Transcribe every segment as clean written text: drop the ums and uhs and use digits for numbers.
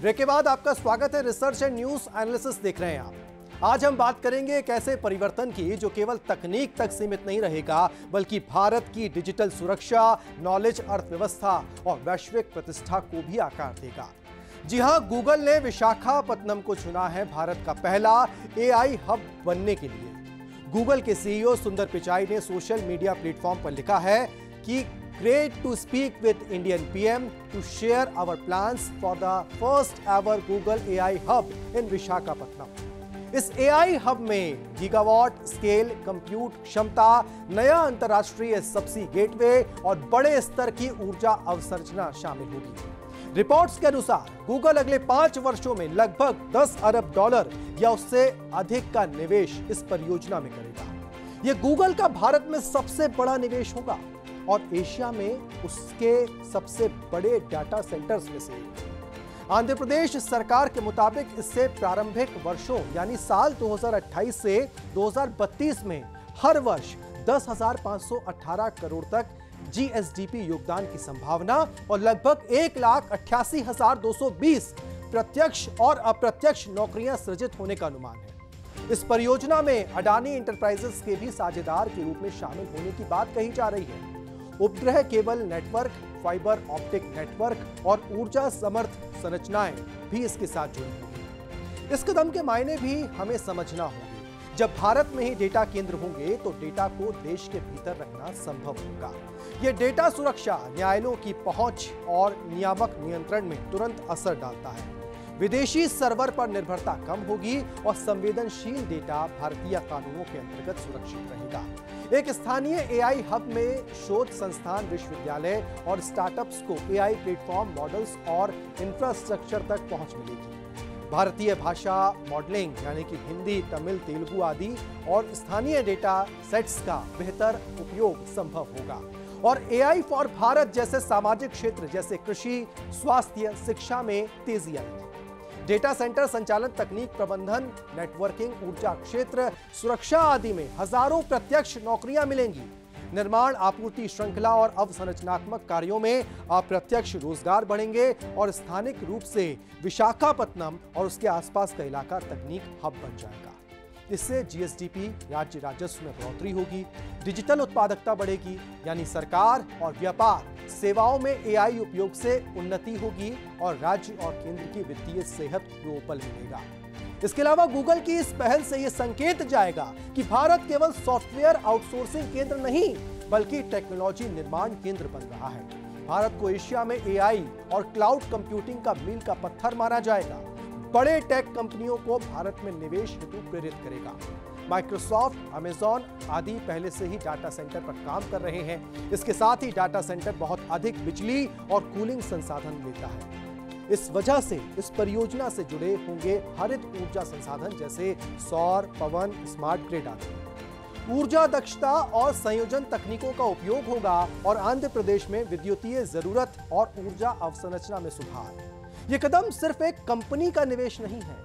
Break के बाद आपका स्वागत है। रिसर्च एंड न्यूज एनालिसिस देख रहे हैं आप। आज हम बात करेंगे एक ऐसे परिवर्तन की जो केवल तकनीक तक सीमित नहीं रहेगा, बल्कि भारत की डिजिटल सुरक्षा, नॉलेज अर्थव्यवस्था और वैश्विक प्रतिष्ठा को भी आकार देगा। जी हां, गूगल ने विशाखापत्तनम को चुना है भारत का पहला एआई हब बनने के लिए। गूगल के सीईओ सुंदर पिचाई ने सोशल मीडिया प्लेटफॉर्म पर लिखा है कि Great to speak with Indian PM to share our plans for the first ever Google AI Hub in Visakhapatnam. इस AI हब में गीगावाट स्केल कंप्यूट क्षमता, नया अंतर्राष्ट्रीय सबसी गेटवे और बड़े स्तर की ऊर्जा अवसंरचना शामिल होगी। रिपोर्ट्स के अनुसार गूगल अगले 5 वर्षों में लगभग $10 अरब या उससे अधिक का निवेश इस परियोजना में करेगा। यह गूगल का भारत में सबसे बड़ा निवेश होगा और एशिया में उसके सबसे बड़े डाटा सेंटर्स में से एक। आंध्र प्रदेश सरकार के मुताबिक इससे प्रारंभिक वर्षों यानी साल 2028 से 2032 में हर वर्ष 10,518 करोड़ तक जीएसडीपी योगदान की संभावना और लगभग 1,88,220 प्रत्यक्ष और अप्रत्यक्ष नौकरियां सृजित होने का अनुमान है। इस परियोजना में अडानी इंटरप्राइजेस के भी साझेदार के रूप में शामिल होने की बात कही जा रही है। उपग्रह cable network, fibre optic network और ऊर्जा समर्थ संरचनाएं भी इसके साथ जुड़ी होंगी। इस कदम के मायने भी हमें समझना होंगे। जब भारत में ही डेटा केंद्र होंगे तो डेटा को देश के भीतर रखना संभव होगा। यह डेटा सुरक्षा, न्यायालयों की पहुंच और नियामक नियंत्रण में तुरंत असर डालता है। विदेशी सर्वर पर निर्भरता कम होगी और संवेदनशील डेटा भारतीय कानूनों के अंतर्गत सुरक्षित रहेगा। एक स्थानीय एआई हब में शोध संस्थान, विश्वविद्यालय और स्टार्टअप्स को एआई प्लेटफॉर्म, मॉडल्स और इंफ्रास्ट्रक्चर तक पहुंच मिलेगी। भारतीय भाषा मॉडलिंग यानी कि हिंदी, तमिल, तेलुगु आदि और स्थानीय डेटा सेट्स का बेहतर उपयोग संभव होगा और एआई फॉर भारत जैसे सामाजिक क्षेत्र जैसे कृषि, स्वास्थ्य, शिक्षा में तेजी आएगी। डेटा सेंटर संचालन, तकनीक प्रबंधन, नेटवर्किंग, ऊर्जा क्षेत्र, सुरक्षा आदि में हजारों प्रत्यक्ष नौकरियां मिलेंगी। निर्माण, आपूर्ति श्रृंखला और अवसंरचनात्मक कार्यों में अप्रत्यक्ष रोजगार बढ़ेंगे और स्थानिक रूप से विशाखापत्तनम और उसके आसपास का इलाका तकनीक हब बन जाएगा। इससे जीएसडीपी, राज्य राजस्व में बढ़ोतरी होगी, डिजिटल उत्पादकता बढ़ेगी, यानी सरकार और व्यापार सेवाओं में एआई उपयोग से उन्नति होगी और राज्य और केंद्र की वित्तीय सेहत को बल मिलेगा। इसके अलावा गूगल की इस पहल से यह संकेत जाएगा कि भारत केवल सॉफ्टवेयर आउटसोर्सिंग केंद्र नहीं, बल्कि टेक्नोलॉजी निर्माण केंद्र बन रहा है। भारत को एशिया में एआई और क्लाउड कंप्यूटिंग का मील का पत्थर माना जाएगा। बड़े टेक कंपनियों को भारत में निवेश हेतु प्रेरित करेगा। माइक्रोसॉफ्ट, अमेजॉन आदि पहले से ही डाटा सेंटर पर काम कर रहे हैं। इसके साथ ही डाटा सेंटर बहुत अधिक बिजली और कूलिंग संसाधन लेता है। इस वजह से इस परियोजना से जुड़े होंगे हरित ऊर्जा संसाधन जैसे सौर, पवन, स्मार्ट ग्रिड आदि। ऊर्जा दक्षता और संयोजन तकनीकों का उपयोग होगा और आंध्र प्रदेश में विद्युतीय जरूरत और ऊर्जा अवसंरचना में सुधार। यह कदम सिर्फ एक कंपनी का निवेश नहीं है,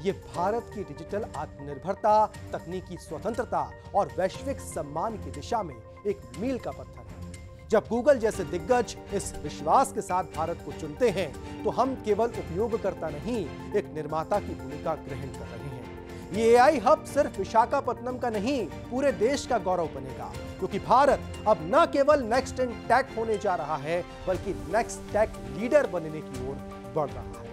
यह भारत की डिजिटल आत्मनिर्भरता, तकनीकी स्वतंत्रता और वैश्विक सम्मान की दिशा में एक मील का पत्थर है। जब गूगल जैसे दिग्गज इस विश्वास के साथ भारत को चुनते हैं तो हम केवल उपयोगकर्ता नहीं, एक निर्माता की भूमिका ग्रहण कर रहे हैं। ये एआई हब सिर्फ विशाखापत्तनम का नहीं, पूरे देश का गौरव बनेगा, क्योंकि भारत अब न केवल नेक्स्ट इन टेक होने जा रहा है, बल्कि नेक्स्ट टेक लीडर बनने की ओर बढ़ रहा है।